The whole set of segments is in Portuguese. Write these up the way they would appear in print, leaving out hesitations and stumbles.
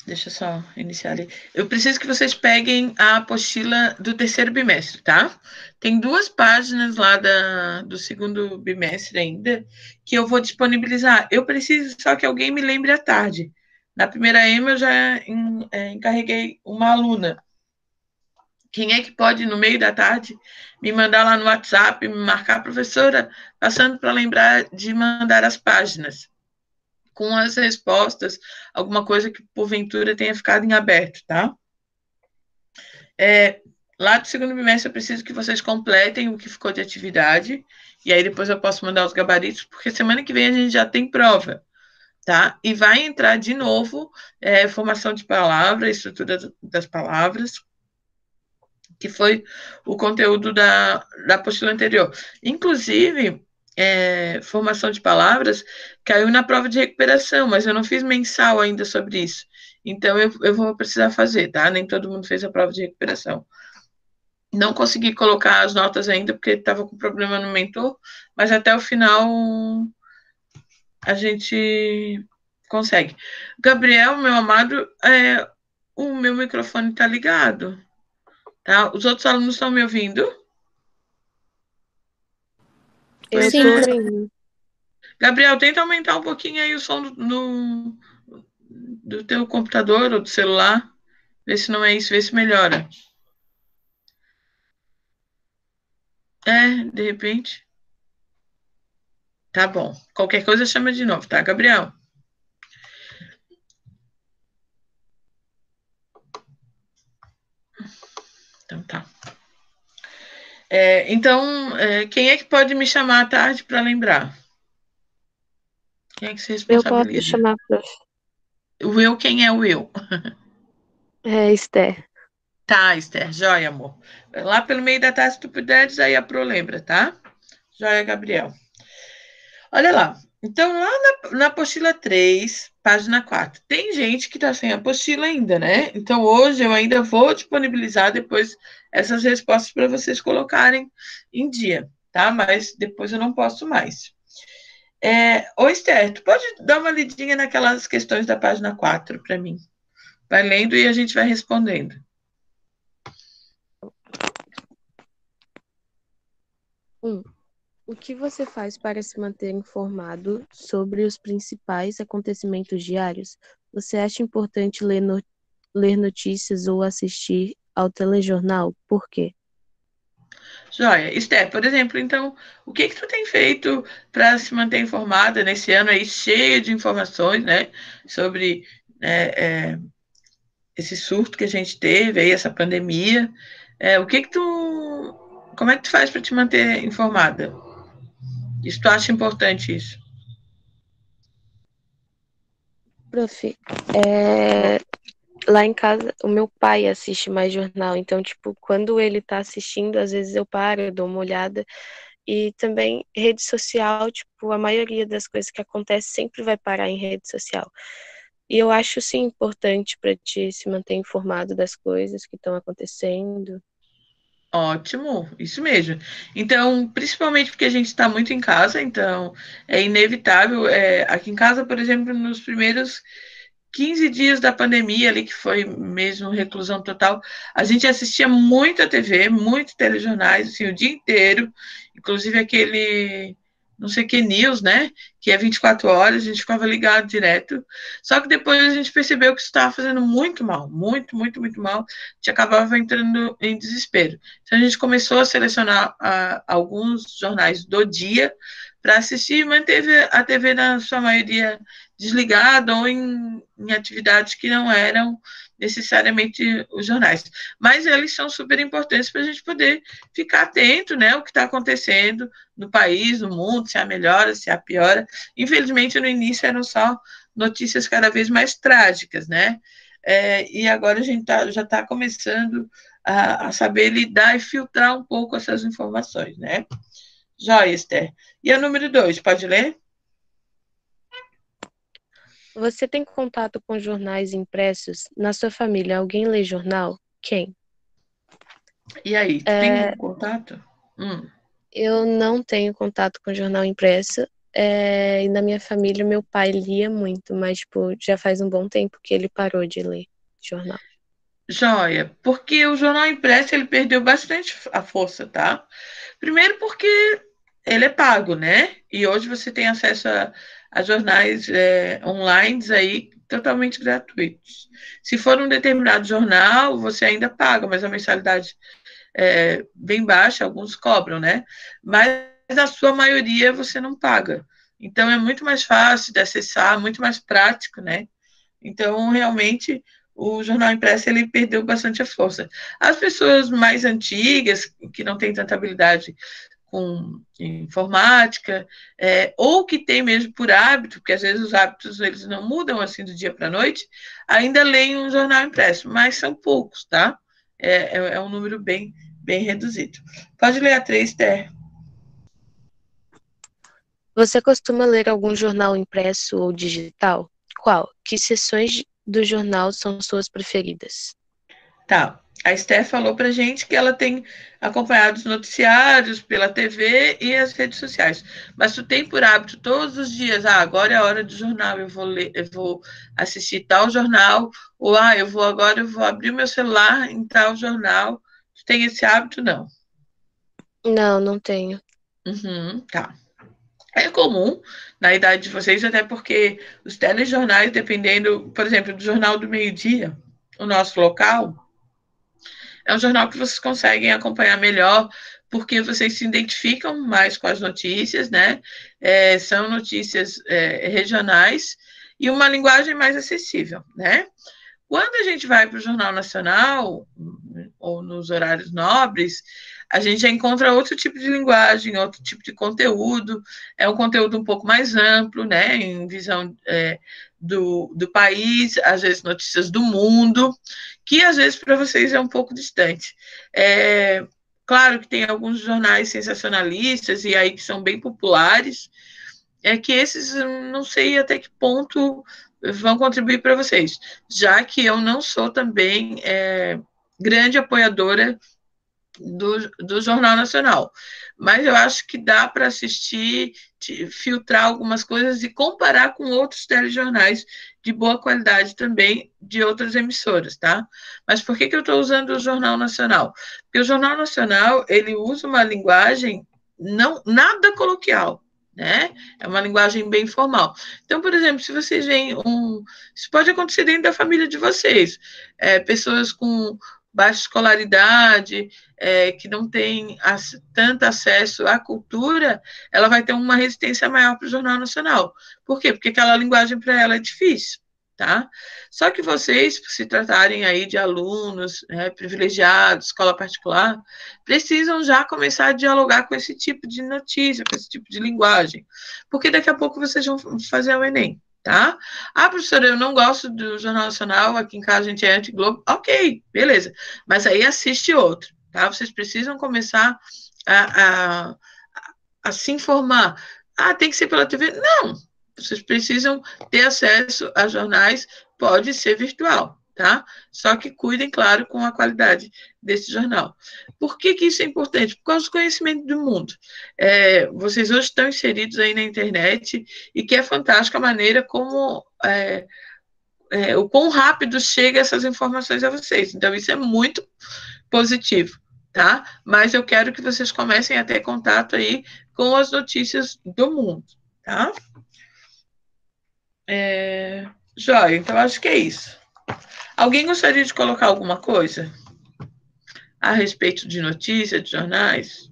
Deixa eu só iniciar ali. Eu preciso que vocês peguem a apostila do terceiro bimestre, tá? Tem 2 páginas lá do segundo bimestre ainda que eu vou disponibilizar. Eu preciso só que alguém me lembre à tarde. Na primeira EMA eu já encarreguei uma aluna. Quem é que pode, no meio da tarde, me mandar lá no WhatsApp, me marcar a professora, passando para lembrar de mandar as páginas com as respostas, alguma coisa que porventura tenha ficado em aberto, tá? Lá do segundo bimestre eu preciso que vocês completem o que ficou de atividade, e aí depois eu posso mandar os gabaritos, porque semana que vem a gente já tem prova, tá? E vai entrar de novo formação de palavra, estrutura das palavras, que foi o conteúdo da apostila anterior. Inclusive, formação de palavras caiu na prova de recuperação, mas eu não fiz mensal ainda sobre isso. Então, eu vou precisar fazer, tá? Nem todo mundo fez a prova de recuperação. Não consegui colocar as notas ainda, porque estava com problema no mentor, mas até o final a gente consegue. Gabriel, meu amado, o meu microfone está ligado, tá? Os outros alunos estão me ouvindo? Eu Sim, tô prof. ouvindo. Gabriel, tenta aumentar um pouquinho aí o som do teu computador ou do celular. Vê se não é isso, vê se melhora. De repente. Tá bom. Qualquer coisa chama de novo, tá, Gabriel? Então tá. Então, quem é que pode me chamar à tarde para lembrar? Quem é que se Eu posso responsabiliza? chamar, prof. O Will, quem é o Will? Esther. Tá, Esther, joia, amor. Lá pelo meio da tarde, se tu puderes, aí a Pro lembra, tá? Joia, Gabriel. Olha lá. Então, lá na apostila 3, página 4, tem gente que está sem apostila ainda, né? Então, hoje eu ainda vou disponibilizar depois essas respostas para vocês colocarem em dia, tá? Mas depois eu não posso mais. Ô, Esther, tu pode dar uma lidinha naquelas questões da página 4 para mim? Vai lendo e a gente vai respondendo. O que você faz para se manter informado sobre os principais acontecimentos diários? Você acha importante ler notícias ou assistir ao telejornal? Por quê? Joia. Esther, por exemplo, então, o que tu tem feito para se manter informada nesse ano aí cheio de informações, né, sobre esse surto que a gente teve aí, essa pandemia? Como é que tu faz para te manter informada? Isso tu acha importante isso? Prof, é, lá em casa, o meu pai assiste mais jornal, então, tipo, quando ele tá assistindo, às vezes eu paro, eu dou uma olhada. E também rede social, tipo, a maioria das coisas que acontecem sempre vai parar em rede social. E eu acho, sim, importante para te se manter informado das coisas que estão acontecendo. Ótimo, isso mesmo. Então, principalmente porque a gente está muito em casa, então é inevitável. Aqui em casa, por exemplo, nos primeiros 15 dias da pandemia ali, que foi mesmo reclusão total, a gente assistia muita TV, muito telejornais, assim, o dia inteiro, inclusive aquele, não sei que news, né, que é 24 horas, a gente ficava ligado direto, só que depois a gente percebeu que isso estava fazendo muito mal, muito, muito, muito mal, a gente acabava entrando em desespero. Então a gente começou a selecionar alguns jornais do dia para assistir e manteve a TV na sua maioria desligada ou em atividades que não eram necessariamente os jornais. Mas eles são super importantes para a gente poder ficar atento, né, o que está acontecendo no país, no mundo, se há melhora, se há piora. Infelizmente, no início eram só notícias cada vez mais trágicas, né? E agora a gente já está começando a saber lidar e filtrar um pouco essas informações, né? Joia, Esther. E a número 2, pode ler? Você tem contato com jornais impressos? Na sua família, alguém lê jornal? Quem? E aí, tu tem É, contato? eu não tenho contato com jornal impresso. E na minha família, meu pai lia muito, mas, tipo, já faz um bom tempo que ele parou de ler jornal. Joia, porque o jornal impresso ele perdeu bastante a força, tá? Primeiro porque ele é pago, né? E hoje você tem acesso a jornais online aí totalmente gratuitos. Se for um determinado jornal, você ainda paga, mas a mensalidade é bem baixa, alguns cobram, né? Mas a sua maioria você não paga. Então é muito mais fácil de acessar, muito mais prático, né? Então, realmente, o jornal impresso ele perdeu bastante a força. As pessoas mais antigas, que não têm tanta habilidade com informática, ou que tem mesmo por hábito, porque às vezes os hábitos eles não mudam assim do dia para a noite, ainda leem um jornal impresso, mas são poucos, tá? É um número bem reduzido. Pode ler a 3, Ter. Você costuma ler algum jornal impresso ou digital? Qual? Que seções do jornal são suas preferidas? Tá. A Esther falou pra gente que ela tem acompanhado os noticiários pela TV e as redes sociais. Mas tu tem por hábito todos os dias, agora é a hora do jornal, eu vou ler, eu vou assistir tal jornal, ou eu vou abrir o meu celular em tal jornal. Tu tem esse hábito? Não. Não, não tenho. Uhum, tá. É comum na idade de vocês, até porque os telejornais, dependendo, por exemplo, do Jornal do Meio-Dia, o nosso local, é um jornal que vocês conseguem acompanhar melhor, porque vocês se identificam mais com as notícias, né? São notícias regionais e uma linguagem mais acessível, né? Quando a gente vai para o Jornal Nacional, ou nos horários nobres, a gente já encontra outro tipo de linguagem, outro tipo de conteúdo, é um conteúdo um pouco mais amplo, né, em visão do país, às vezes notícias do mundo, que às vezes para vocês é um pouco distante. Claro que tem alguns jornais sensacionalistas e aí que são bem populares, que esses não sei até que ponto vão contribuir para vocês, já que eu não sou também grande apoiadora do Jornal Nacional. Mas eu acho que dá para assistir, filtrar algumas coisas e comparar com outros telejornais de boa qualidade também de outras emissoras, tá? Mas por que eu estou usando o Jornal Nacional? Porque o Jornal Nacional ele usa uma linguagem não nada coloquial, né? É uma linguagem bem formal. Então, por exemplo, se vocês veem isso pode acontecer dentro da família de vocês, pessoas com baixa escolaridade, que não tem tanto acesso à cultura, ela vai ter uma resistência maior para o Jornal Nacional. Por quê? Porque aquela linguagem para ela é difícil. Tá? Só que vocês, por se tratarem aí de alunos privilegiados, escola particular, precisam já começar a dialogar com esse tipo de notícia, com esse tipo de linguagem, porque daqui a pouco vocês vão fazer o Enem, tá? Professora, eu não gosto do Jornal Nacional, aqui em casa a gente é anti-Globo, ok, beleza, mas aí assiste outro, tá? Vocês precisam começar a, a, a se informar. Tem que ser pela TV? Não, vocês precisam ter acesso a jornais, pode ser virtual, tá? Só que cuidem, claro, com a qualidade desse jornal. Por que isso é importante? Por causa do conhecimento do mundo. Vocês hoje estão inseridos aí na internet e que é fantástica a maneira como o quão rápido chega essas informações a vocês. Então, isso é muito positivo, tá? Mas eu quero que vocês comecem a ter contato aí com as notícias do mundo, tá? Joia, então acho que é isso. Alguém gostaria de colocar alguma coisa a respeito de notícias, de jornais?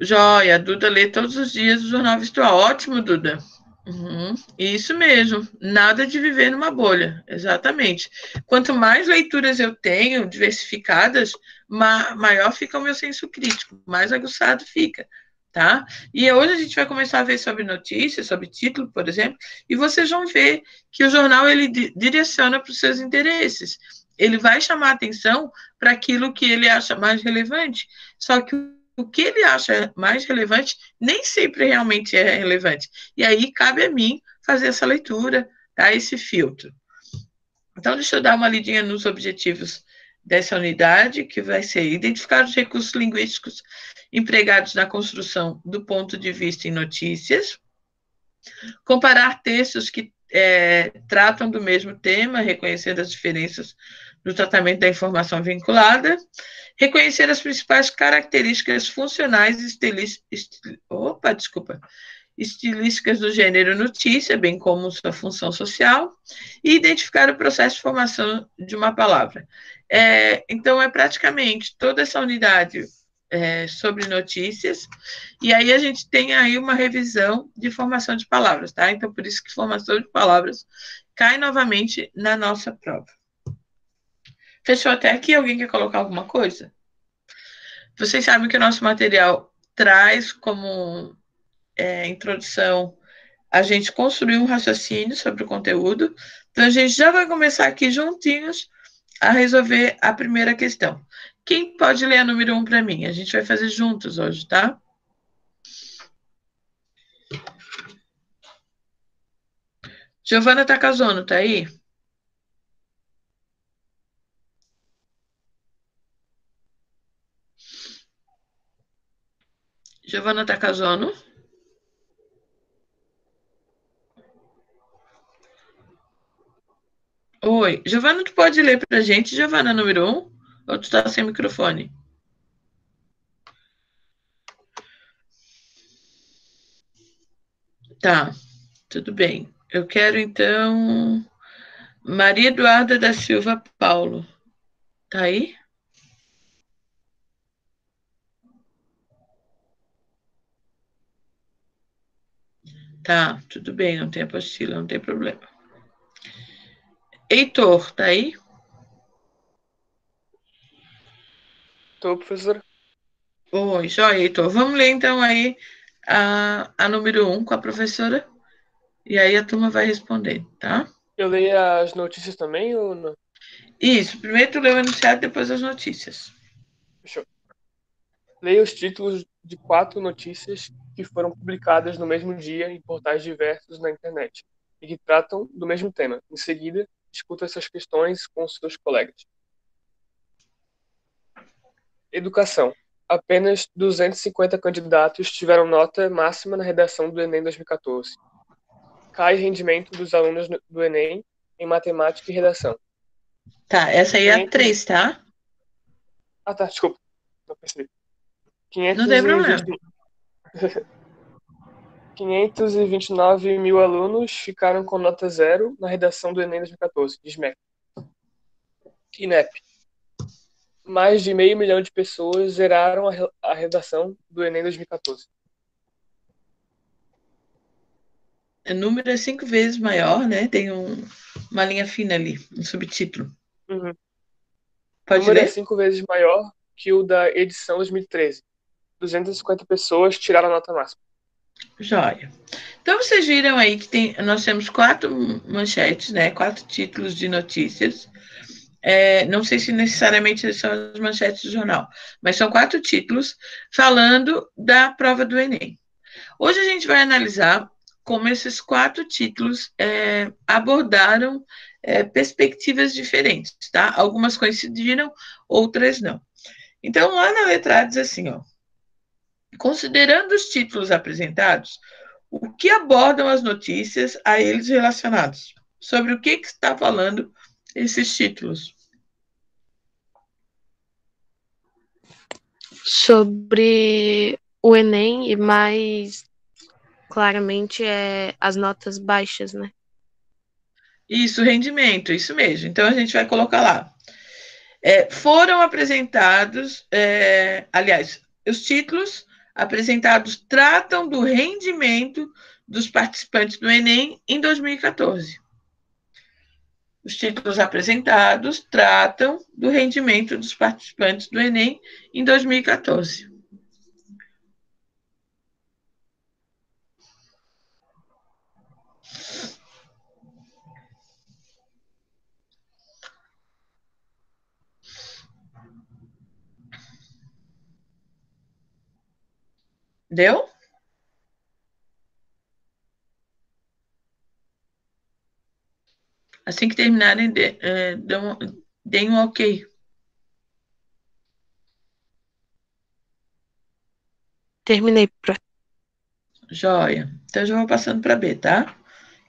Joia, a Duda lê todos os dias o jornal virtual. Ótimo, Duda. Uhum, isso mesmo, nada de viver numa bolha, exatamente. Quanto mais leituras eu tenho, diversificadas, maior fica o meu senso crítico, mais aguçado fica, tá? E hoje a gente vai começar a ver sobre notícias, sobre título, por exemplo, e vocês vão ver que o jornal ele direciona para os seus interesses. Ele vai chamar atenção para aquilo que ele acha mais relevante, só que o que ele acha mais relevante nem sempre realmente é relevante. E aí cabe a mim fazer essa leitura, tá? Esse filtro. Então, deixa eu dar uma lidinha nos objetivos dessa unidade, que vai ser identificar os recursos linguísticos empregados na construção do ponto de vista em notícias, comparar textos que tratam do mesmo tema, reconhecendo as diferenças no tratamento da informação vinculada, reconhecer as principais características funcionais e estilísticas do gênero notícia, bem como sua função social, e identificar o processo de formação de uma palavra. Então, é praticamente toda essa unidade sobre notícias, e aí a gente tem aí uma revisão de formação de palavras, tá? Então, por isso que formação de palavras cai novamente na nossa prova. Fechou até aqui? Alguém quer colocar alguma coisa? Vocês sabem que o nosso material traz como introdução a gente construir um raciocínio sobre o conteúdo. Então, a gente já vai começar aqui juntinhos a resolver a primeira questão. Quem pode ler a número 1 para mim? A gente vai fazer juntos hoje, tá? Giovana Takazono, tá aí? Giovana Takazono? Oi. Giovana, tu pode ler pra gente, Giovana, número 1? Ou tu tá sem microfone? Tá, tudo bem. Eu quero, então, Maria Eduarda da Silva Paulo. Tá aí? Tá, tudo bem, não tem apostila, não tem problema. Heitor, tá aí? Tô, professora. Oi, joia, Heitor. Vamos ler então aí a número 1 com a professora e aí a turma vai responder, tá? Eu leio as notícias também ou não? Isso, primeiro tu lê o enunciado, depois as notícias. Fechou. Leia os títulos de 4 notícias que foram publicadas no mesmo dia em portais diversos na internet e que tratam do mesmo tema. Em seguida, discuta essas questões com seus colegas. Educação. Apenas 250 candidatos tiveram nota máxima na redação do Enem 2014. Cai rendimento dos alunos do Enem em matemática e redação. Tá, essa aí é a 500... 3, tá? Ah, tá, desculpa. Não percebi. Não tem problema. 529 mil alunos ficaram com nota zero na redação do Enem 2014, diz MEC. INEP. Mais de 500 mil de pessoas zeraram a redação do Enem 2014. O número é 5 vezes maior, né? Tem uma linha fina ali, um subtítulo. Uhum. Pode O número ler? é 5 vezes maior que o da edição 2013. 250 pessoas tiraram a nota máxima. Joia. Então, vocês viram aí que nós temos 4 manchetes, né? 4 títulos de notícias. Não sei se necessariamente são as manchetes do jornal, mas são 4 títulos falando da prova do Enem. Hoje a gente vai analisar como esses 4 títulos abordaram perspectivas diferentes, tá? Algumas coincidiram, outras não. Então, lá na letra A diz assim, ó. Considerando os títulos apresentados, o que abordam as notícias a eles relacionados? Sobre o que está falando esses títulos? Sobre o Enem e mais claramente as notas baixas, né? Isso, rendimento, isso mesmo. Então a gente vai colocar lá. Foram apresentados, aliás, os títulos apresentados tratam do rendimento dos participantes do Enem em 2014. Os títulos apresentados tratam do rendimento dos participantes do Enem em 2014. Deu? Assim que terminarem, deem um ok. Terminei, prof. Joia. Então, já vou passando para B, tá?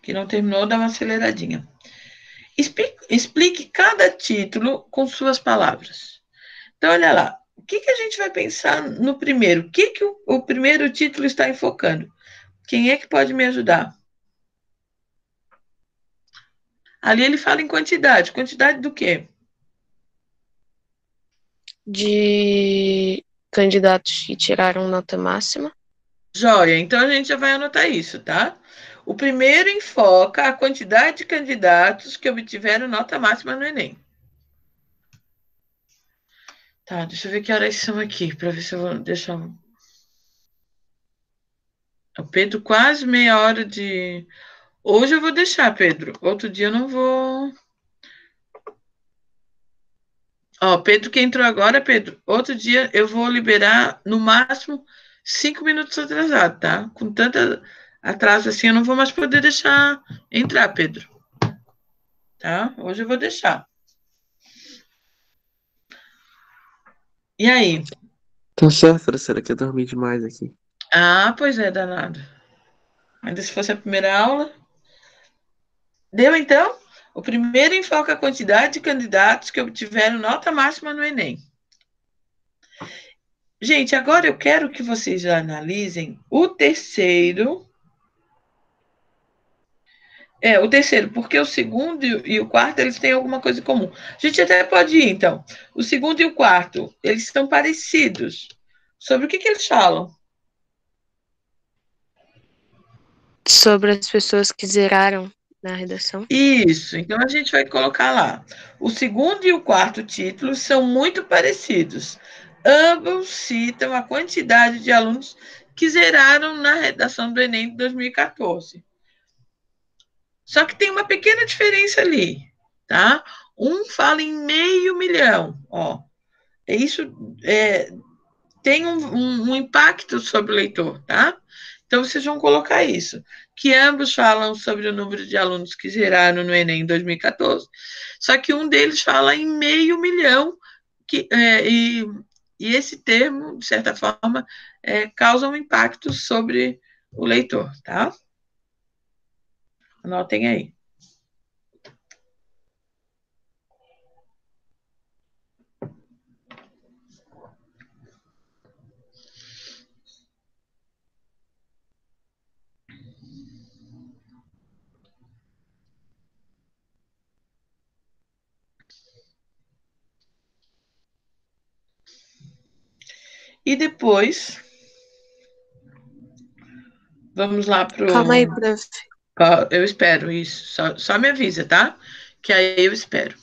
Que não terminou, dá uma aceleradinha. Explique cada título com suas palavras. Então, olha lá. O que a gente vai pensar no primeiro? O que o primeiro título está enfocando? Quem é que pode me ajudar? Ali ele fala em quantidade. Quantidade do quê? De candidatos que tiraram nota máxima. Joia. Então, a gente já vai anotar isso, tá? O primeiro enfoca a quantidade de candidatos que obtiveram nota máxima no Enem. Tá, deixa eu ver que horas são aqui, para ver se eu vou deixar. O Pedro, quase meia hora de. Hoje eu vou deixar, Pedro. Outro dia eu não vou. Ó, Pedro que entrou agora, Pedro. Outro dia eu vou liberar no máximo 5 minutos atrasado, tá? Com tanta atraso assim, eu não vou mais poder deixar entrar, Pedro. Tá? Hoje eu vou deixar. E aí? Tá certo, professora, que eu dormi demais aqui. Ah, pois é, danado. Ainda se fosse a primeira aula. Deu então? O primeiro enfoca a quantidade de candidatos que obtiveram nota máxima no Enem. Gente, agora eu quero que vocês analisem o terceiro. O terceiro, porque o segundo e o quarto, eles têm alguma coisa em comum. A gente até pode ir, então. O segundo e o quarto, eles estão parecidos. Sobre o que eles falam? Sobre as pessoas que zeraram na redação. Isso, então a gente vai colocar lá. O segundo e o quarto título são muito parecidos. Ambos citam a quantidade de alunos que zeraram na redação do Enem de 2014. Só que tem uma pequena diferença ali, tá? Um fala em 500.000, ó. Isso tem um impacto sobre o leitor, tá? Então, vocês vão colocar isso. Que ambos falam sobre o número de alunos que zeraram no Enem em 2014, só que um deles fala em 500.000, e esse termo, de certa forma, causa um impacto sobre o leitor, tá? Anotem aí. E depois, vamos lá para Calma aí, prof. Eu espero isso. Só me avisa, tá? Que aí eu espero.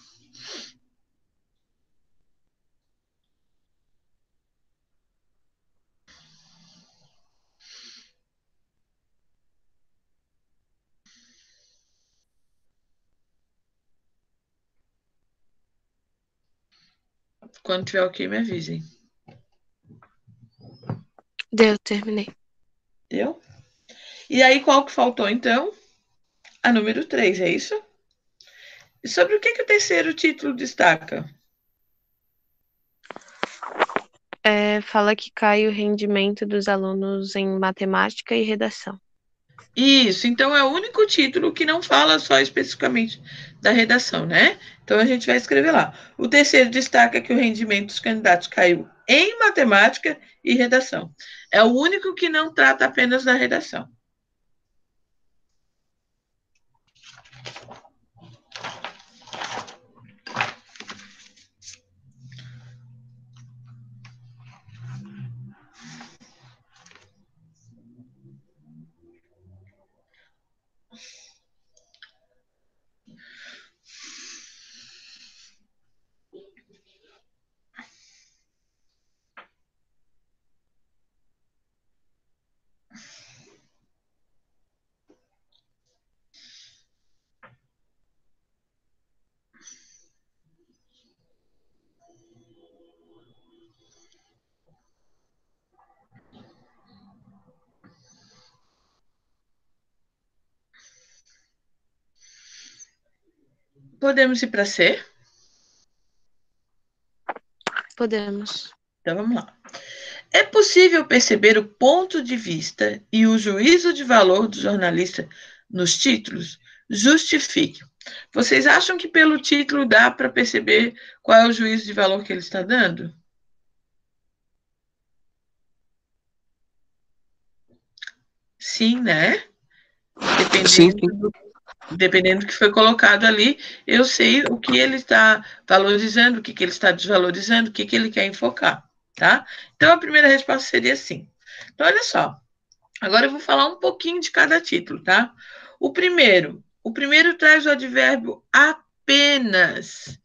Quando tiver ok, me avisem. Deu, terminei. Deu? E aí, qual que faltou, então? A número 3, é isso? E sobre o que o terceiro título destaca? Fala que cai o rendimento dos alunos em matemática e redação. Isso, então é o único título que não fala só especificamente da redação, né? Então a gente vai escrever lá. O terceiro destaca que o rendimento dos candidatos caiu em matemática e redação. É o único que não trata apenas da redação. Podemos ir para C? Podemos. Então vamos lá. É possível perceber o ponto de vista e o juízo de valor do jornalista nos títulos? Justifique. Vocês acham que pelo título dá para perceber qual é o juízo de valor que ele está dando? Sim, né? Sim, Dependendo do que foi colocado ali, eu sei o que ele está valorizando, o que ele está desvalorizando, o que ele quer enfocar, tá? Então, a primeira resposta seria sim. Então, olha só. Agora eu vou falar um pouquinho de cada título, tá? O primeiro traz o advérbio apenas.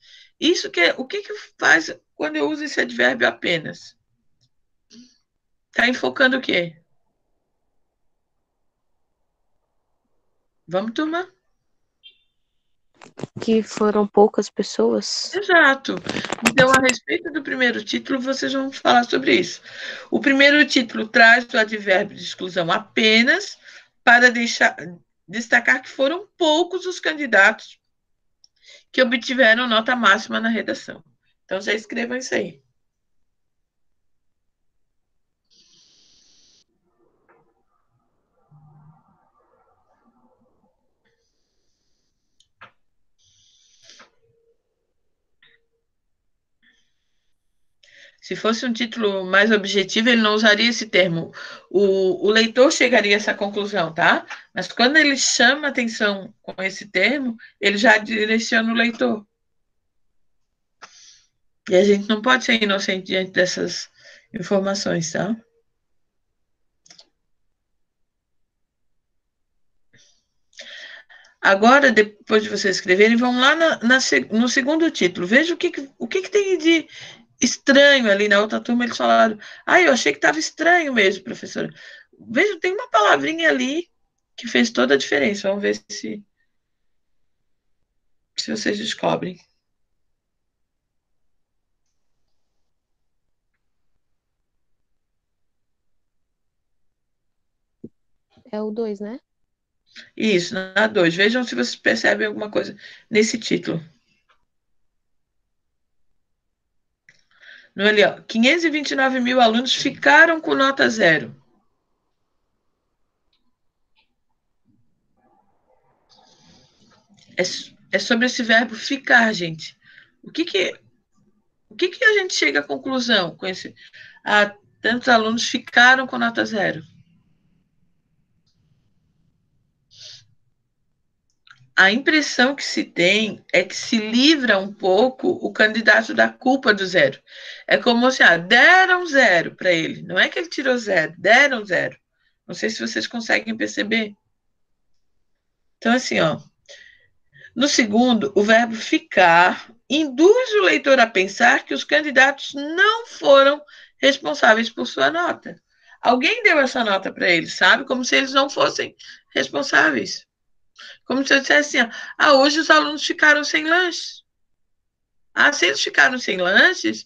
O que faz quando eu uso esse advérbio apenas? Tá enfocando o quê? Vamos, turma? Que foram poucas pessoas. Exato. Então, a respeito do primeiro título, vocês vão falar sobre isso. O primeiro título traz o advérbio de exclusão apenas para destacar que foram poucos os candidatos que obtiveram nota máxima na redação. Então, já escrevam isso aí. Se fosse um título mais objetivo, ele não usaria esse termo. O leitor chegaria a essa conclusão, tá? Mas quando ele chama atenção com esse termo, ele já direciona o leitor. E a gente não pode ser inocente diante dessas informações, tá? Agora, depois de vocês escreverem, vão lá no segundo título. Veja o que tem de estranho ali. Na outra turma eles falaram, eu achei que estava estranho mesmo, professora. Veja, tem uma palavrinha ali que fez toda a diferença. Vamos ver se vocês descobrem. É o 2, né? Isso, na 2. Vejam se vocês percebem alguma coisa nesse título. No ali, ó, 529 mil alunos ficaram com nota 0. É sobre esse verbo ficar, gente. O que a gente chega à conclusão com esse? Tantos alunos ficaram com nota 0. A impressão que se tem é que se livra um pouco o candidato da culpa do 0. É como se deram 0 para ele. Não é que ele tirou 0, deram 0. Não sei se vocês conseguem perceber. Então, assim, ó. No segundo, o verbo ficar induz o leitor a pensar que os candidatos não foram responsáveis por sua nota. Alguém deu essa nota para eles, sabe? Como se eles não fossem responsáveis. Como se eu dissesse assim, hoje os alunos ficaram sem lanche. Se eles ficaram sem lanches,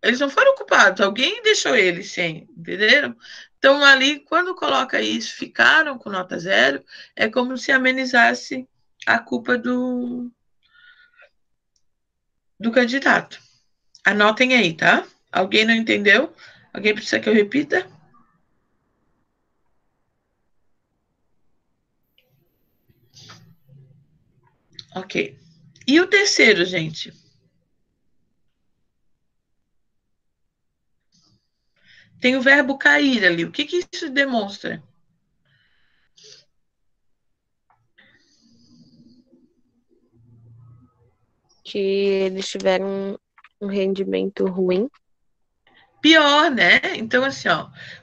eles não foram culpados, alguém deixou eles sem, entenderam? Então, ali, quando coloca isso, ficaram com nota 0, é como se amenizasse a culpa do candidato. Anotem aí, tá? Alguém não entendeu? Alguém precisa que eu repita? Ok. E o terceiro, gente? Tem o verbo cair ali. O que isso demonstra? Que eles tiveram um rendimento ruim. Pior, né? Então, assim,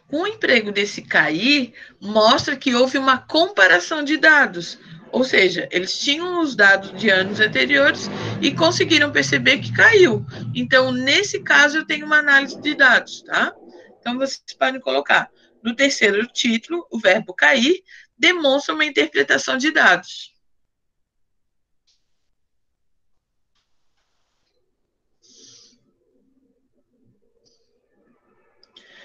com o emprego desse cair, mostra que houve uma comparação de dados. Ou seja, eles tinham os dados de anos anteriores e conseguiram perceber que caiu. Então, nesse caso, eu tenho uma análise de dados, tá? Então, vocês podem colocar no terceiro título, o verbo cair demonstra uma interpretação de dados.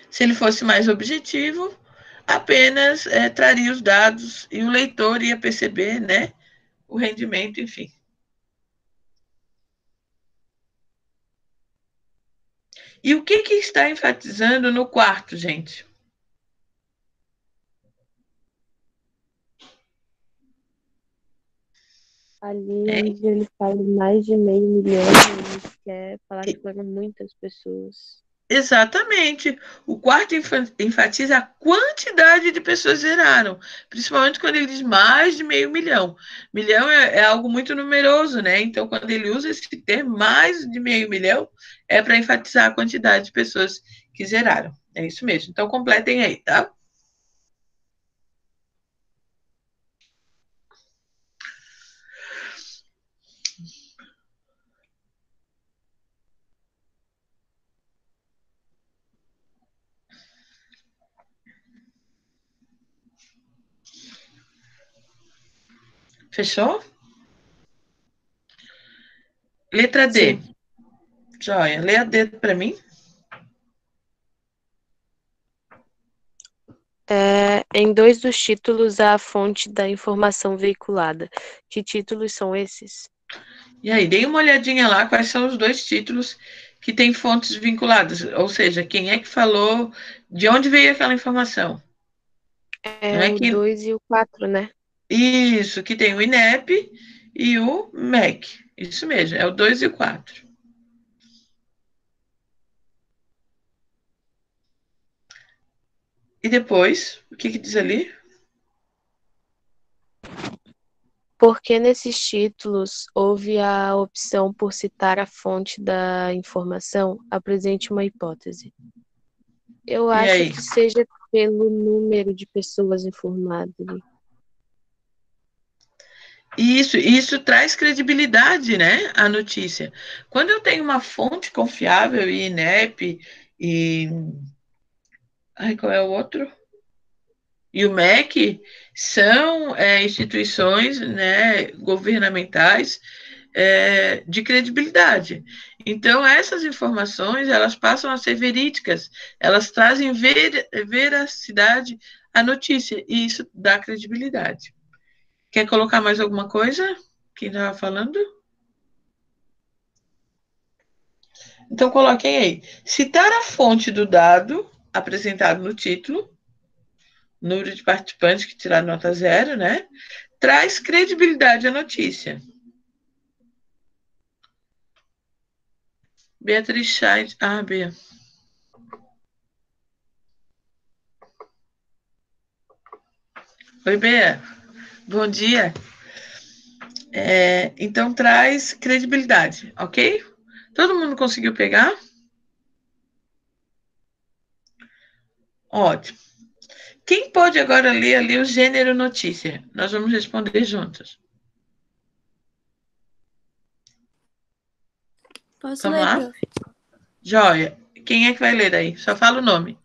Se ele fosse mais objetivo, apenas traria os dados e o leitor ia perceber, né, o rendimento, enfim. E o que está enfatizando no quarto, gente? Ali Hein? onde ele fala mais de 500 mil, ele quer falar que foram muitas pessoas. Exatamente. O quarto enfatiza a quantidade de pessoas que zeraram, principalmente quando ele diz mais de 500 mil. Milhão é algo muito numeroso, né? Então, quando ele usa esse termo mais de 500 mil, é para enfatizar a quantidade de pessoas que zeraram. É isso mesmo. Então, completem aí, tá? Fechou? Letra D. Sim. Joia. Lê a D para mim. Em 2 dos títulos há a fonte da informação veiculada. Que títulos são esses? E aí, dei uma olhadinha lá quais são os 2 títulos que têm fontes vinculadas, ou seja, quem é que falou, de onde veio aquela informação. Não É é o que 2 e o 4, né? isso, que tem o INEP e o MEC. Isso mesmo, é o 2 e o 4. E depois, o que diz ali? Porque nesses títulos houve a opção por citar a fonte da informação, apresente uma hipótese. Eu E acho aí? que seja pelo número de pessoas informadas. Isso traz credibilidade, né, à notícia. Quando eu tenho uma fonte confiável, e INEP, e... Ai, qual é o outro? E o MEC são instituições, né, governamentais de credibilidade. Então, essas informações, elas passam a ser verídicas, elas trazem veracidade à notícia, e isso dá credibilidade. Quer colocar mais alguma coisa? Quem estava falando? Então, coloquem aí. Citar a fonte do dado apresentado no título, número de participantes que tiraram nota 0, né? Traz credibilidade à notícia. Beatriz Scheid. Ah, Bia. Oi, Bia. Bom dia. Então, traz credibilidade, ok? Todo mundo conseguiu pegar? Ótimo. Quem pode agora ler ali o gênero notícia? Nós vamos responder juntos. Posso Vamos ler, lá? prof? Joia. Quem é que vai ler aí? Só fala o nome.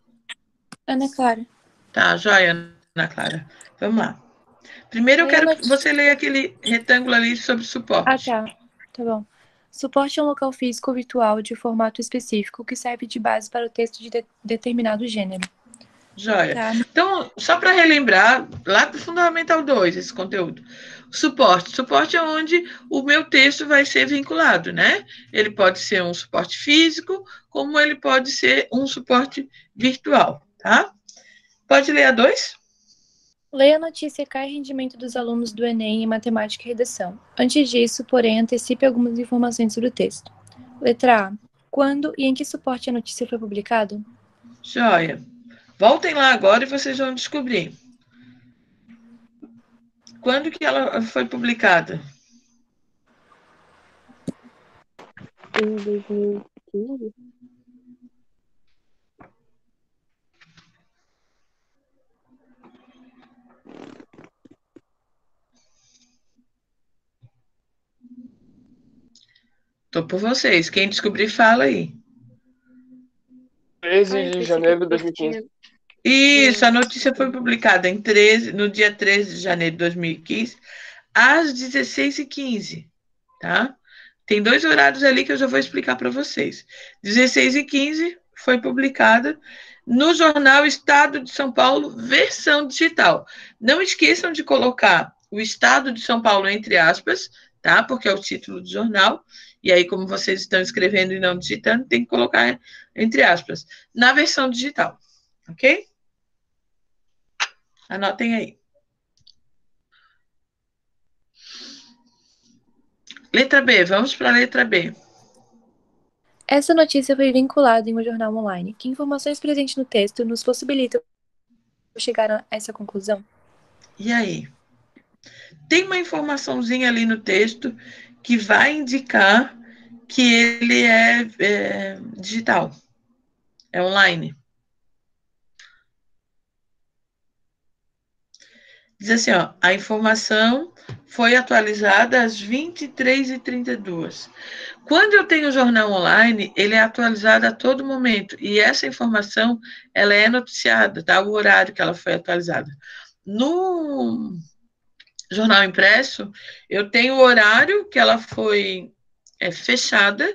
Ana Clara. Tá, joia, Ana Clara. Vamos lá. Primeiro eu quero que você leia aquele retângulo ali sobre suporte. Ah, tá. Tá bom. Suporte é um local físico ou virtual de formato específico que serve de base para o texto de determinado gênero. Joia. Tá. Então, só para relembrar, lá do Fundamental 2, esse conteúdo. Suporte. Suporte é onde o meu texto vai ser vinculado, né? Ele pode ser um suporte físico, como ele pode ser um suporte virtual, tá? Pode ler a 2? Leia a notícia Cai rendimento dos alunos do Enem em matemática e redação. Antes disso, porém, antecipe algumas informações sobre o texto. Letra A. Quando e em que suporte a notícia foi publicada? Joia. Voltem lá agora e vocês vão descobrir. Quando que ela foi publicada? Em 2015? Tô por vocês. Quem descobrir, fala aí. 13 de janeiro de 2015. Isso, a notícia foi publicada no dia 13 de janeiro de 2015, às 16h15, tá? Tem 2 horários ali que eu já vou explicar para vocês. 16h15 foi publicada no jornal Estado de São Paulo, versão digital. Não esqueçam de colocar o Estado de São Paulo, entre aspas, tá? Porque é o título do jornal. E aí, como vocês estão escrevendo e não digitando, tem que colocar entre aspas, na versão digital, ok? Anotem aí. Letra B, vamos para a letra B. Essa notícia foi vinculada em um jornal online. Que informações presentes no texto nos possibilitam chegar a essa conclusão? E aí? Tem uma informaçãozinha ali no texto que vai indicar que ele é digital, é online. Diz assim, ó, a informação foi atualizada às 23h32. Quando eu tenho o jornal online, ele é atualizado a todo momento. E essa informação, ela é noticiada, tá? O horário que ela foi atualizada. No jornal impresso, eu tenho o horário que ela foi fechada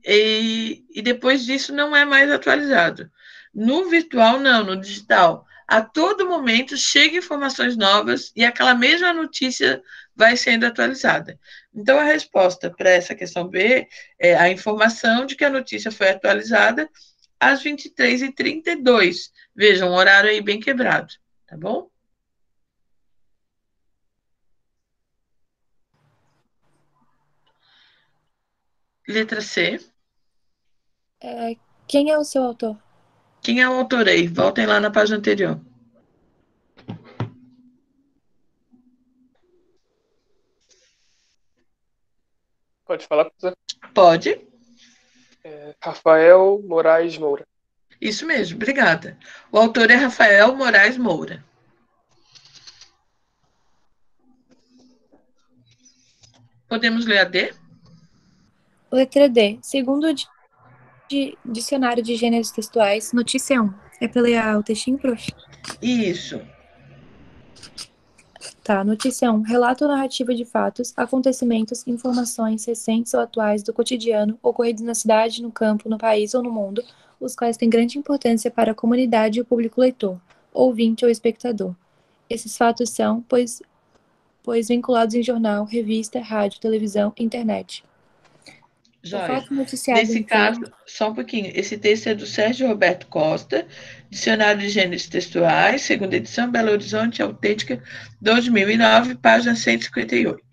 e depois disso não é mais atualizado. No virtual, não, no digital. A todo momento chegam informações novas e aquela mesma notícia vai sendo atualizada. Então, a resposta para essa questão B é a informação de que a notícia foi atualizada às 23h32. Vejam, um horário aí bem quebrado, tá bom? Letra C. Quem é o seu autor? Quem é o autor aí? Voltem lá na página anterior. Pode falar, professor? Pode. Rafael Moraes Moura. Isso mesmo, obrigada. O autor é Rafael Moraes Moura. Podemos ler a D? Letra D. Segundo o Dicionário de Gêneros Textuais, notícia 1. É para ler o textinho, prof? Isso. Tá, notícia 1. Relato ou narrativa de fatos, acontecimentos, informações recentes ou atuais do cotidiano, ocorridos na cidade, no campo, no país ou no mundo, os quais têm grande importância para a comunidade e o público leitor, ouvinte ou espectador. Esses fatos são, pois vinculados em jornal, revista, rádio, televisão, internet. O Joia. fato noticiado Nesse caso, só um pouquinho, esse texto é do Sérgio Roberto Costa, Dicionário de Gêneros Textuais, segunda edição, Belo Horizonte, Autêntica, 2009, página 158.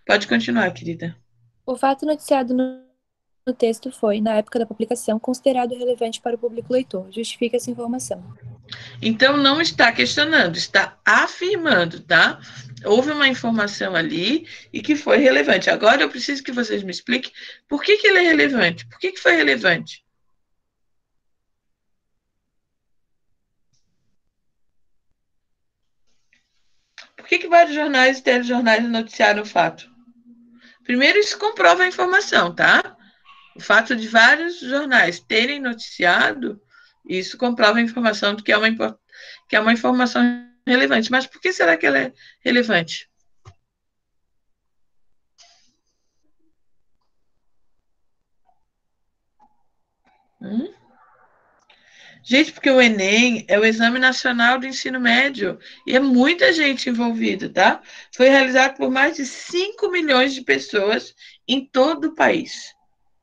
Pode continuar, querida. O fato noticiado no texto foi, na época da publicação, considerado relevante para o público leitor. Justifica essa informação. Então, não está questionando, está afirmando, tá? Houve uma informação ali e que foi relevante. Agora eu preciso que vocês me expliquem por que ele é relevante. Por que foi relevante? Por que vários jornais e telejornais noticiaram o fato? Primeiro, isso comprova a informação, tá? O fato de vários jornais terem noticiado, isso comprova a informação de que é uma informação relevante. Mas por que será que ela é relevante? Gente, porque o Enem é o Exame Nacional do Ensino Médio e é muita gente envolvida, tá? Foi realizado por mais de 5 milhões de pessoas em todo o país,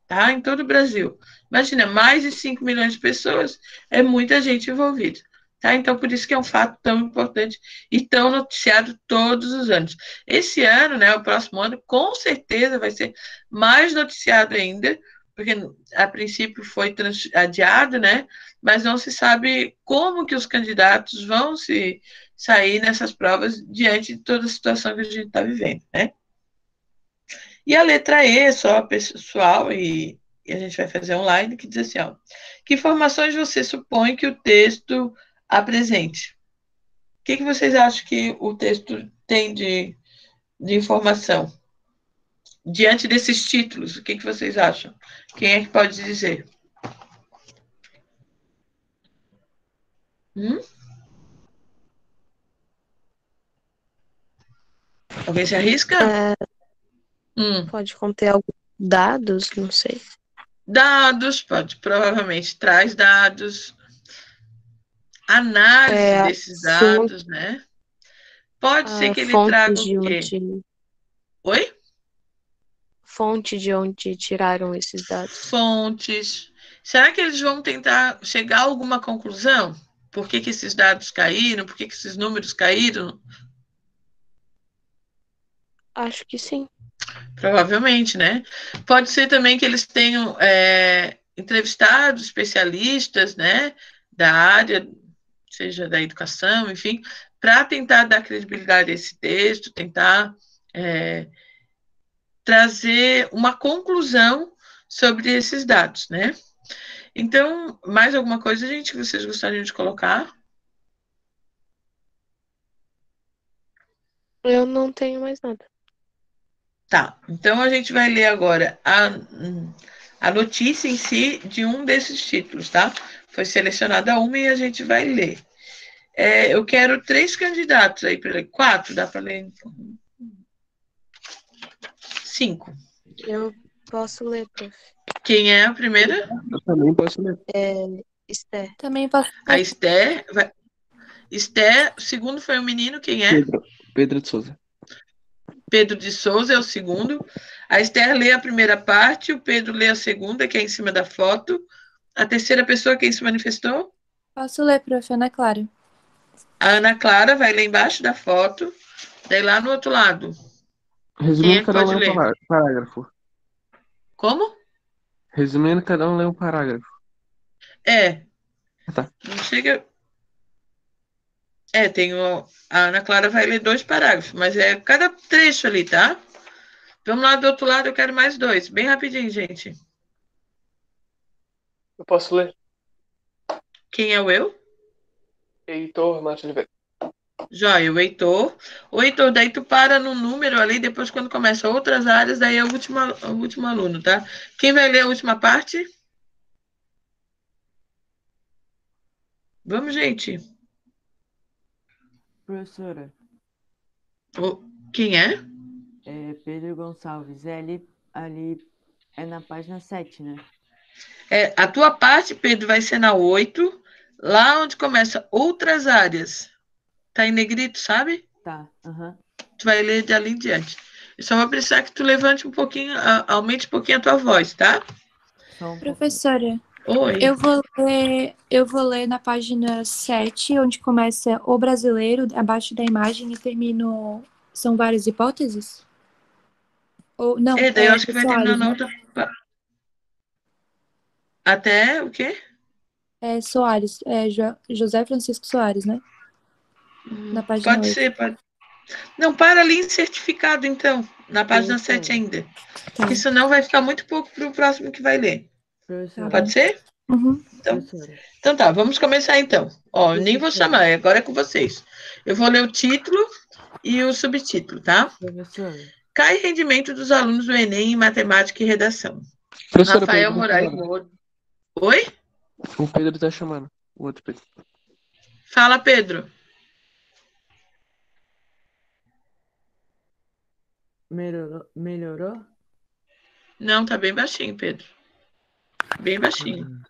tá? Em todo o Brasil. Imagina, mais de 5 milhões de pessoas, é muita gente envolvida. Tá? Então, por isso que é um fato tão importante e tão noticiado todos os anos. Esse ano, né, o próximo ano, com certeza vai ser mais noticiado ainda, porque a princípio foi adiado, né, mas não se sabe como que os candidatos vão se sair nessas provas diante de toda a situação que a gente está vivendo, né? E a letra E é só pessoal e a gente vai fazer online, que diz assim, ó, que informações você supõe que o texto apresente? O que vocês acham que o texto tem de informação? Diante desses títulos, o que vocês acham? Quem é que pode dizer? Alguém se arrisca? Pode conter alguns dados, não sei. Dados, pode, provavelmente traz dados, análise desses dados, né? Pode ser A que ele traga fonte o de quê? onde, Oi? fonte de onde tiraram esses dados. Fontes. Será que eles vão tentar chegar a alguma conclusão? Por que esses dados caíram? Por que esses números caíram? Acho que sim. Provavelmente, né? Pode ser também que eles tenham entrevistado especialistas, né, da área, seja da educação, enfim, para tentar dar credibilidade a esse texto, tentar trazer uma conclusão sobre esses dados, né? Então, mais alguma coisa, gente, que vocês gostariam de colocar? Eu não tenho mais nada. Tá, então a gente vai ler agora a notícia em si de um desses títulos, tá? Foi selecionada uma e a gente vai ler. Eu quero 3 candidatos aí para ler. 4, dá para ler? 5. Eu posso ler, prof. Quem é a primeira? Eu também posso ler. Esther. Também posso. A Esther. Esther, o segundo foi o menino, quem é? Pedro de Souza. Pedro de Souza é o segundo. A Esther lê a primeira parte, o Pedro lê a segunda, que é em cima da foto. A terceira pessoa, quem se manifestou? Posso ler, prof. Ana Clara. A Ana Clara vai ler embaixo da foto, daí lá no outro lado. Quem é Resumindo, que cada um pode lê um ler? parágrafo. Como? Resumindo, cada um lê um parágrafo. Tá. Não chega. A Ana Clara vai ler 2 parágrafos, mas é cada trecho ali, tá? Vamos lá do outro lado, eu quero mais 2. Bem rapidinho, gente. Eu posso ler? Quem é o eu? Heitor Matos Oliveira. Joia, o Heitor. O Heitor, daí tu para no número ali, depois quando começa outras áreas, daí é o último aluno, tá? Quem vai ler a última parte? Vamos, gente. Professora, Quem é? Pedro Gonçalves, ali é na página 7, né? A tua parte, Pedro, vai ser na 8, lá onde começa outras áreas. Tá em negrito, sabe? Tá, aham. Tu vai ler dali em diante. Eu só vou precisar que tu levante um pouquinho, aumente um pouquinho a tua voz, tá? Só um pouquinho. Professora, Oi. eu vou ler na página 7, onde começa o brasileiro, abaixo da imagem, e termino. São várias hipóteses? Ou não, Daí eu acho que vai terminar Soares, na né? outra. Até o quê? Soares, José Francisco Soares, né? Na página Pode 8. ser, pode. Não, para ali em certificado, então, na página 7 Professora, ainda. Tá. Porque senão vai ficar muito pouco para o próximo que vai ler. professora, Pode ser? Uhum. professora. Então tá, vamos começar então. Ó, eu nem vou chamar, agora é com vocês. Eu vou ler o título e o subtítulo, tá? Professora, Cai rendimento dos alunos do Enem em matemática e redação. Professora, Rafael Pedro Moraes Moura. Oi? O Pedro tá chamando. O outro Pedro. Fala, Pedro. melhorou? Não, tá bem baixinho, Pedro. Bem baixinho.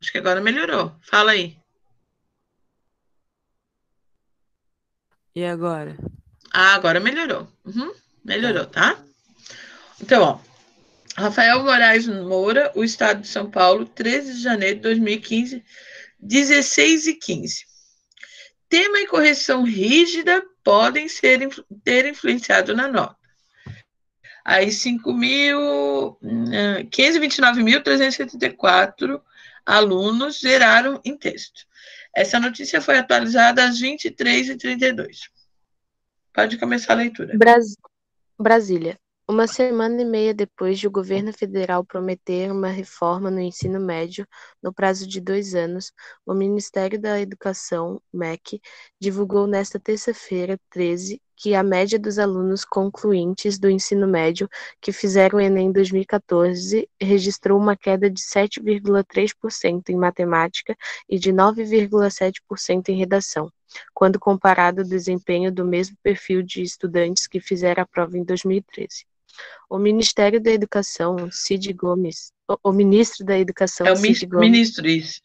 Acho que agora melhorou. Fala aí. E agora? Agora melhorou. Melhorou, tá? Então, ó. Rafael Moraes Moura, o Estado de São Paulo, 13 de janeiro de 2015, 16h15. Tema e correção rígida podem ter influenciado na nota. Aí, 529.374 alunos zeraram em texto. Essa notícia foi atualizada às 23h32. Pode começar a leitura. Brasília. Uma semana e meia depois de o governo federal prometer uma reforma no ensino médio no prazo de 2 anos, o Ministério da Educação, MEC, divulgou nesta terça-feira, 13, que a média dos alunos concluintes do ensino médio que fizeram o Enem 2014 registrou uma queda de 7,3% em matemática e de 9,7% em redação, quando comparado ao desempenho do mesmo perfil de estudantes que fizeram a prova em 2013. O Ministério da Educação, Cid Gomes, o ministro da Educação, É o Cid Gomes, ministro, isso.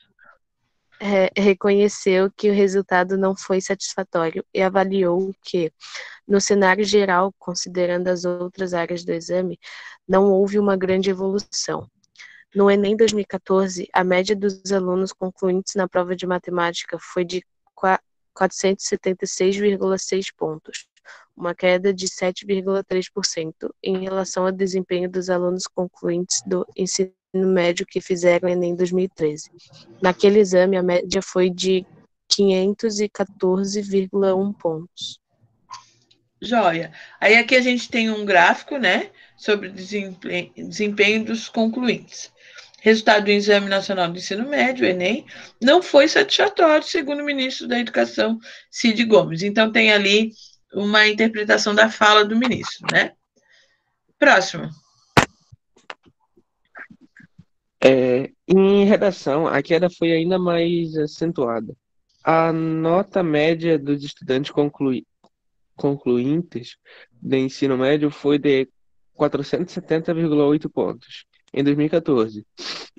reconheceu que o resultado não foi satisfatório e avaliou que, no cenário geral, considerando as outras áreas do exame, não houve uma grande evolução. No Enem 2014, a média dos alunos concluintes na prova de matemática foi de 476,6 pontos, uma queda de 7,3% em relação ao desempenho dos alunos concluintes do ensino médio que fizeram o Enem 2013. Naquele exame, a média foi de 514,1 pontos. Joia. Aí aqui a gente tem um gráfico, né, sobre desempenho dos concluintes. Resultado do Exame Nacional do Ensino Médio, Enem, não foi satisfatório, segundo o ministro da Educação, Cid Gomes. Então, tem ali uma interpretação da fala do ministro, né? Próximo. Em redação, a queda foi ainda mais acentuada. A nota média dos estudantes concluintes do ensino médio foi de 470,8 pontos em 2014,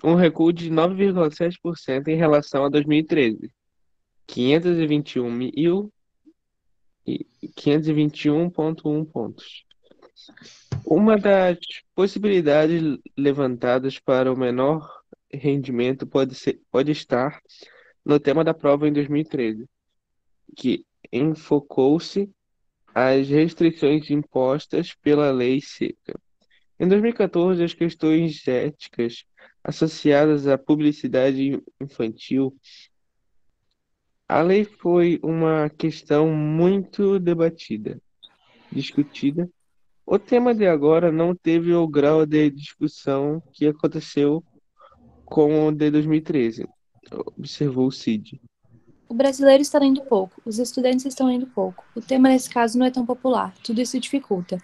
um recuo de 9,7% em relação a 2013, 521,1 pontos. Uma das possibilidades levantadas para o menor rendimento pode estar no tema da prova em 2013, que enfocou-se as restrições impostas pela Lei Seca. Em 2014, as questões éticas associadas à publicidade infantil. A lei foi uma questão muito discutida. O tema de agora não teve o grau de discussão que aconteceu com o de 2013, observou Cid. O brasileiro está lendo pouco, os estudantes estão lendo pouco. O tema nesse caso não é tão popular, tudo isso dificulta.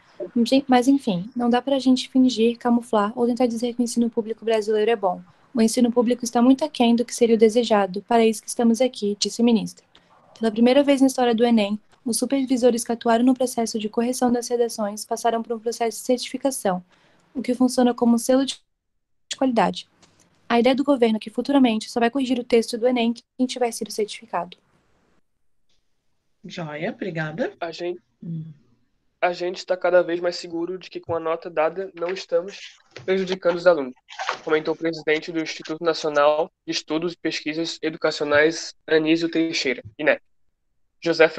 Mas enfim, não dá pra gente fingir, camuflar ou tentar dizer que o ensino público brasileiro é bom. O ensino público está muito aquém do que seria o desejado, para isso que estamos aqui, disse o ministro. Pela primeira vez na história do Enem, os supervisores que atuaram no processo de correção das redações passaram por um processo de certificação, o que funciona como um selo de qualidade. A ideia do governo é que futuramente só vai corrigir o texto do Enem quem tiver sido certificado. Joia, obrigada. A gente está cada vez mais seguro de que com a nota dada não estamos prejudicando os alunos, comentou o presidente do Instituto Nacional de Estudos e Pesquisas Educacionais, Anísio Teixeira, INEP, José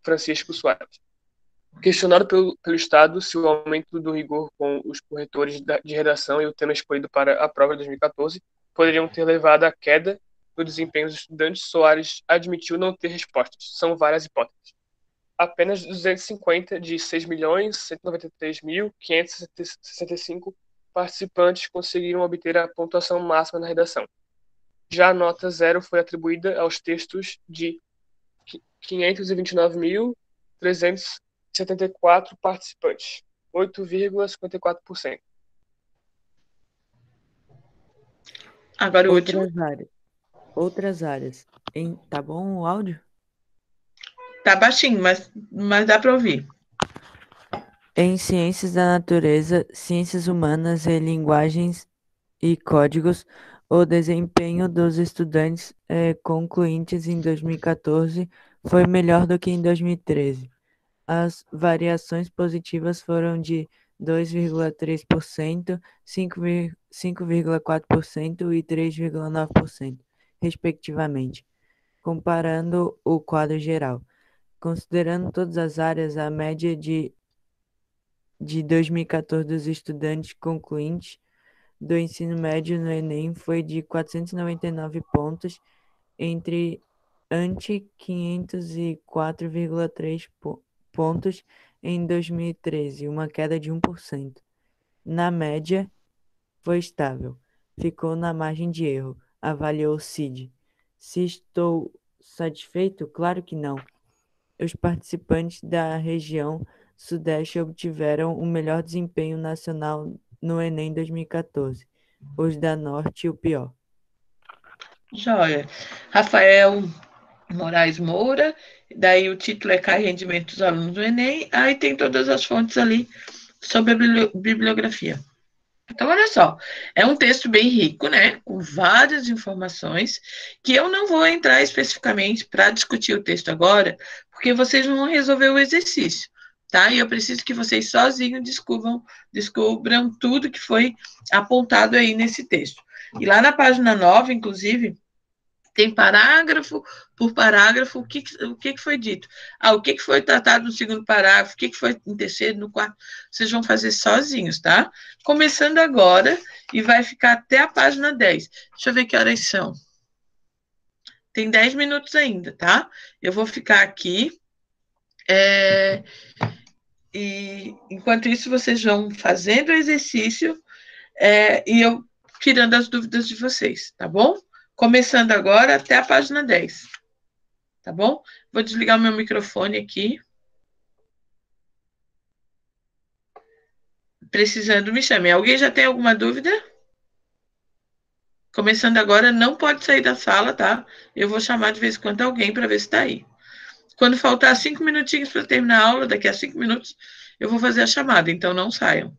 Francisco Soares. Questionado pelo Estado se o aumento do rigor com os corretores de redação e o tema escolhido para a prova de 2014 poderiam ter levado à queda no desempenho dos estudantes, Soares admitiu não ter respostas. São várias hipóteses. Apenas 250 de 6.193.565 participantes conseguiram obter a pontuação máxima na redação. Já a nota 0 foi atribuída aos textos de 529.374 participantes, 8,54%. Agora o último. Outras áreas. Tá bom o áudio? Tá baixinho, mas dá para ouvir. Em ciências da natureza, ciências humanas e linguagens e códigos, o desempenho dos estudantes concluintes em 2014 foi melhor do que em 2013. As variações positivas foram de 2,3%, 5,4% e 3,9%, respectivamente, comparando o quadro geral. Considerando todas as áreas, a média de 2014 dos estudantes concluintes do ensino médio no Enem foi de 499 pontos, ante 504,3 pontos em 2013, uma queda de 1%. Na média, foi estável, ficou na margem de erro, avaliou Cid. Se estou satisfeito? Claro que não. Os participantes da região Sudeste obtiveram o melhor desempenho nacional no Enem 2014. Os da Norte, o pior. Joia. Rafael Moraes Moura, daí o título é Cai Rendimento dos Alunos do Enem, aí tem todas as fontes ali sobre a bibliografia. Então, olha só, é um texto bem rico, né? Com várias informações, que eu não vou entrar especificamente para discutir o texto agora, porque vocês vão resolver o exercício, tá? E eu preciso que vocês sozinhos descubram tudo que foi apontado aí nesse texto. E lá na página 9, inclusive, tem parágrafo por parágrafo o que foi dito. O que foi tratado no segundo parágrafo, o que foi no terceiro, no quarto. Vocês vão fazer sozinhos, tá? Começando agora e vai ficar até a página 10. Deixa eu ver que horas são. Tem 10 minutos ainda, tá? Eu vou ficar aqui. E enquanto isso, vocês vão fazendo o exercício e eu tirando as dúvidas de vocês, tá bom? Começando agora até a página 10. Tá bom? Vou desligar o meu microfone aqui. Precisando, me chame. Alguém já tem alguma dúvida? Começando agora, não pode sair da sala, tá? Eu vou chamar de vez em quando alguém para ver se está aí. Quando faltar 5 minutinhos para terminar a aula, daqui a 5 minutos, eu vou fazer a chamada, então não saiam.